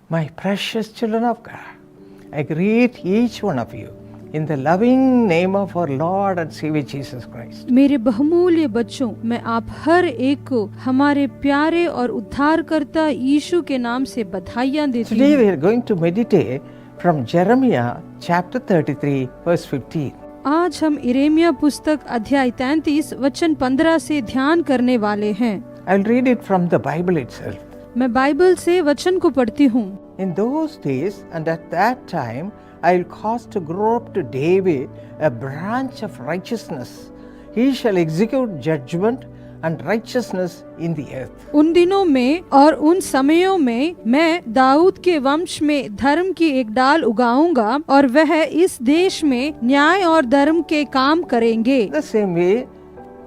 My precious children of God, I greet each one of you in the loving name of our Lord and Savior Jesus Christ. मेरे बहुमूल्य बच्चों, मैं आप हर एक को हमारे प्यारे और उद्धारकर्ता यीशु के नाम से बधाइयाँ देती Today हूँ। we are going to meditate from Jeremiah chapter 33 verse 15. आज हम यिर्मयाह पुस्तक अध्याय 33 वचन 15 से ध्यान करने वाले हैं। I'll read it from the Bible itself. मैं बाइबल से वचन को पढ़ती हूँ। In those days and at that time, I'll cause to grow up to David a branch of righteousness. He shall execute judgment and righteousness in the earth. उन दिनों में और उन समयों में मैं दाऊद के वंश में धर्म की एक डाल उगाऊंगा और वह इस देश में न्याय और धर्म के काम करेंगे। The same way,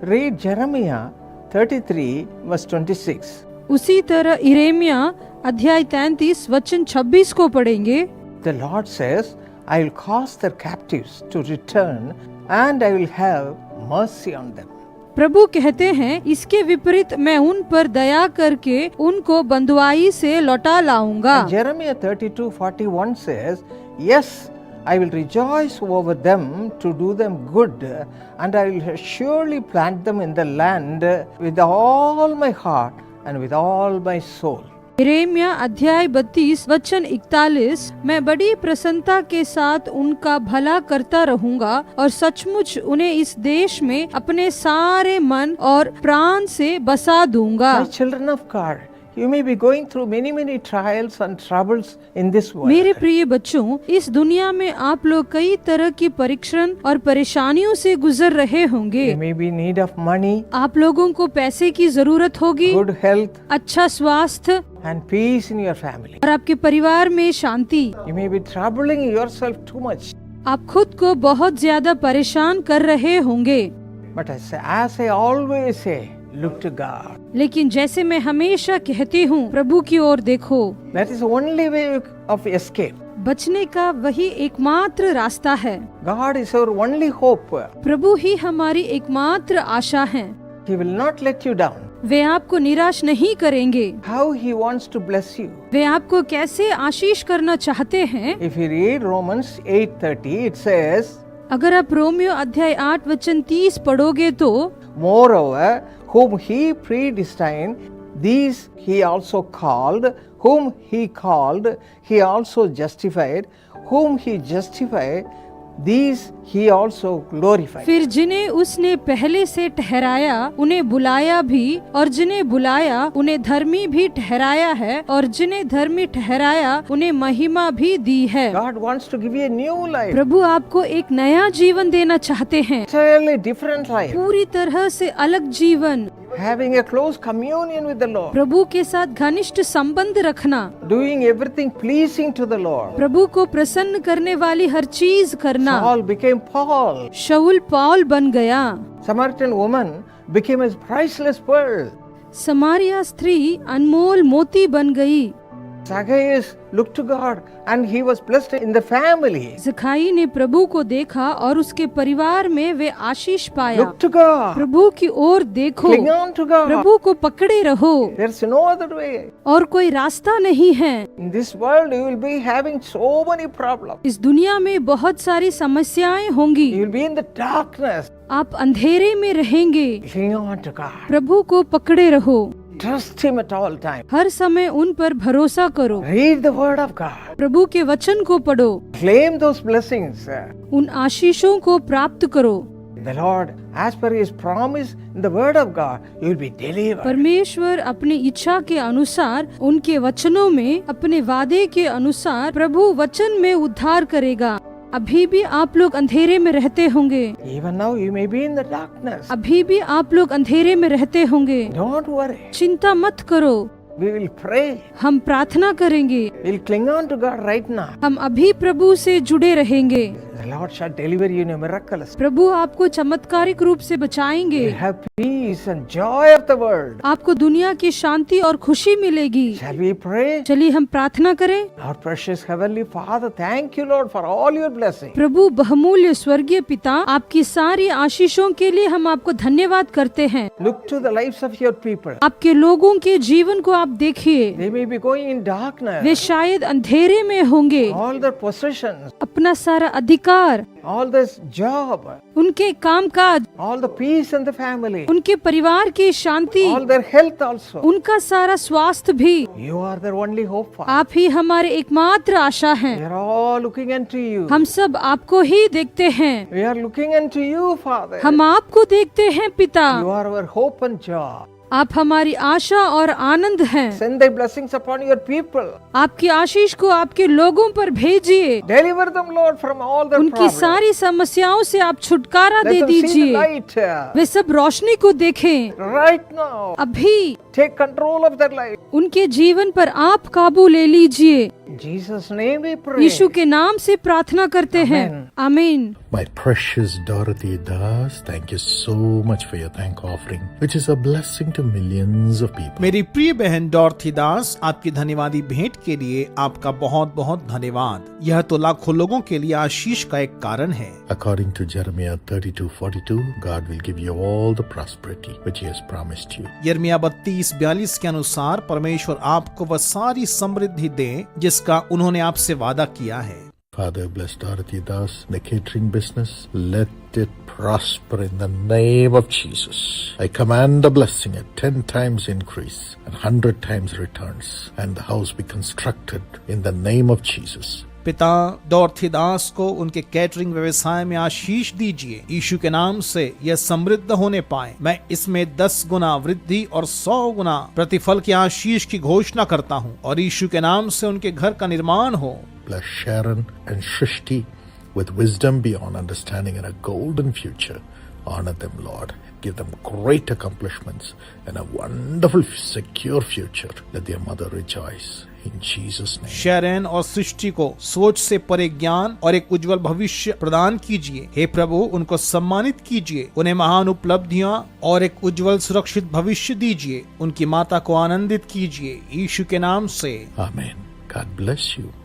read Jeremiah 33 verse 26. उसी तरह यिर्मयाह अध्याय 33 वचन 26 को पढ़ेंगे। The Lord says, I will cause their captives to return and I will have mercy on them. प्रभु कहते हैं, इसके विपरीत मैं उन पर दया करके उनको बंधुआई से लौटा लाऊंगा। And Jeremiah 32:41 says, Yes, I will rejoice over them to do them good, and I will surely plant them in the land with all my heart and with all my soul. यिर्मयाह अध्याय 32 वचन 41, मैं बड़ी प्रसन्नता के साथ उनका भला करता रहूंगा और सचमुच उन्हें इस देश में अपने सारे मन और प्राण से बसा दूंगा। My children of God, you may be going through many trials and troubles in this world. मेरे प्रिय बच्चों, इस दुनिया में आप लोग कई तरह की परीक्षण और परेशानियों से गुजर रहे होंगे। You may be in need of money, आप लोगों को पैसे की जरूरत होगी, good health, अच्छा स्वास्थ्य and peace in your family. और आपके परिवार में शांति। You may be troubling yourself too much. आप खुद को बहुत ज्यादा परेशान कर रहे होंगे, But as I always say, look to God. लेकिन जैसे मैं हमेशा कहती हूँ, प्रभु की ओर देखो। That is the only way of escape. बचने का वही एकमात्र रास्ता है। God is our only hope. प्रभु ही हमारी एकमात्र आशा है। He will not let you down. वे आपको निराश नहीं करेंगे। How He wants to bless you. वे आपको कैसे आशीष करना चाहते हैं। If you read Romans 8:30, it says, अगर आप रोमियो अध्याय 8 वचन 30 पढ़ोगे तो, Moreover, whom He predestined, these He also called, whom He called, He also justified, whom He justified, these He also glorified. फिर जिन्हें उसने पहले से ठहराया उन्हें बुलाया भी, और जिन्हें बुलाया उन्हें धर्मी भी ठहराया है, और जिन्हें धर्मी ठहराया उन्हें महिमा भी दी है। God wants to give you a new life, प्रभु आपको एक नया जीवन देना चाहते हैं, entirely different life, पूरी तरह से अलग जीवन, having a close communion with the Lord, प्रभु के साथ घनिष्ठ संबंध रखना, doing everything pleasing to the Lord. प्रभु को प्रसन्न करने वाली हर चीज करना। Saul became Paul. शाऊल पौल बन गया। Samaritan woman became a priceless pearl. Samaria स्त्री अनमोल मोती बन गई। Zacchaeus looked to God and he was blessed in the family. ज़खाई ने प्रभु को देखा और उसके परिवार में वे आशीष पाया। Look to God. प्रभु की ओर देखो, Cling on to God. प्रभु को पकड़े रहो, There's no other way. और कोई रास्ता नहीं है। In this world you will be having so many problems. इस दुनिया में बहुत सारी समस्याएं होंगी, You will be in the darkness. आप अंधेरे में रहेंगे। Cling on to God. प्रभु को पकड़े रहो, Trust Him at all times. हर समय उन पर भरोसा करो, Read the Word of God. प्रभु के वचन को पढ़ो, Claim those blessings. उन आशीषों को प्राप्त करो। The Lord, as per His promise in the Word of God, you will be delivered. परमेश्वर अपनी इच्छा के अनुसार, उनके वचनों में, अपने वादे के अनुसार प्रभु वचन में उद्धार करेगा। अभी भी आप लोग अंधेरे में रहते होंगे, Even now you may be in the darkness. अभी भी आप लोग अंधेरे में रहते होंगे। Don't worry. चिंता मत करो, We will pray. हम प्रार्थना करेंगे, We'll cling on to God right now. हम अभी प्रभु से जुड़े रहेंगे। The Lord shall deliver you in a miraculous. प्रभु आपको चमत्कारिक रूप से बचाएंगे। You have peace peace and joy of the world. आपको दुनिया की शांति और खुशी मिलेगी। Shall we pray? चलिए हम प्रार्थना करें। Our precious Heavenly Father, thank you, Lord, for all your blessings. प्रभु बहुमूल्य स्वर्गीय पिता, आपकी सारी आशीषों के लिए हम आपको धन्यवाद करते हैं। Look to the lives of your people. आपके लोगों के जीवन को आप देखिए, They may be going in darkness. वे शायद अंधेरे में होंगे। All their possessions, अपना सारा अधिकार, all this job, उनके कामकाज, all the peace in the family, उनके परिवार की शांति, all their health also. उनका सारा स्वास्थ्य भी, You are their only hope for. आप ही हमारे एकमात्र आशा हैं। We are all looking unto you. हम सब आपको ही देखते हैं। We are looking unto you, Father. हम आपको देखते हैं पिता। You are our hope and joy. आप हमारी आशा और आनंद हैं। Send thy blessings upon your people. आपकी आशीष को आपके लोगों पर भेजिए। Deliver them, Lord, from all their उनकी problems. सारी समस्याओं से आप छुटकारा Let they them see the दीजिए। light वे सब रोशनी को देखें। right now. अभी Take control of their life. उनके जीवन पर आप काबू ले लीजिए। In Jesus' name we pray. यीशु के नाम से प्रार्थना करते हैं। आमीन। My precious Dorothy Das, thank you so much for your thank offering, which is a blessing to millions of people. मेरी प्रिय बहन डॉर्थी दास, आपकी धन्यवादी भेंट के लिए आपका बहुत बहुत धन्यवाद। यह तो लाखों लोगों के लिए आशीष का एक कारण है। According to Jeremiah 32:42, God will give you all the prosperity which He has promised you. यिर्मयाह 32:42 के अनुसार परमेश्वर आपको वह सारी समृद्धि दे जिसका उन्होंने आपसे वादा किया है। Father, bless Dorothy Das, the catering business. Let it prosper in the name of Jesus. I command the blessing at 10 times increase and 100 times returns, and the house be constructed in the name of Jesus. पिता, डॉर्थी दास को उनके catering व्यवसाय में आशीष दीजिए। यीशु के नाम से यह समृद्ध होने पाए। मैं इसमें 10 गुना वृद्धि और 100 गुना प्रतिफल की आशीष की घोषणा करता हूँ और यीशु के नाम से उनके घर का निर्माण हो। Bless Sharon and Shrishti with wisdom beyond understanding and a golden future. Honor them, Lord. Give them great accomplishments and a wonderful, secure future. Let their mother rejoice. In Jesus' name. Sharon और सृष्टि को सोच से परे ज्ञान और एक उज्जवल भविष्य प्रदान कीजिए। हे प्रभु, उनको सम्मानित कीजिए। उन्हें महान उपलब्धियां और एक उज्जवल सुरक्षित भविष्य दीजिए। उनकी माता को आनंदित कीजिए। यीशु के नाम से Amen. God bless you.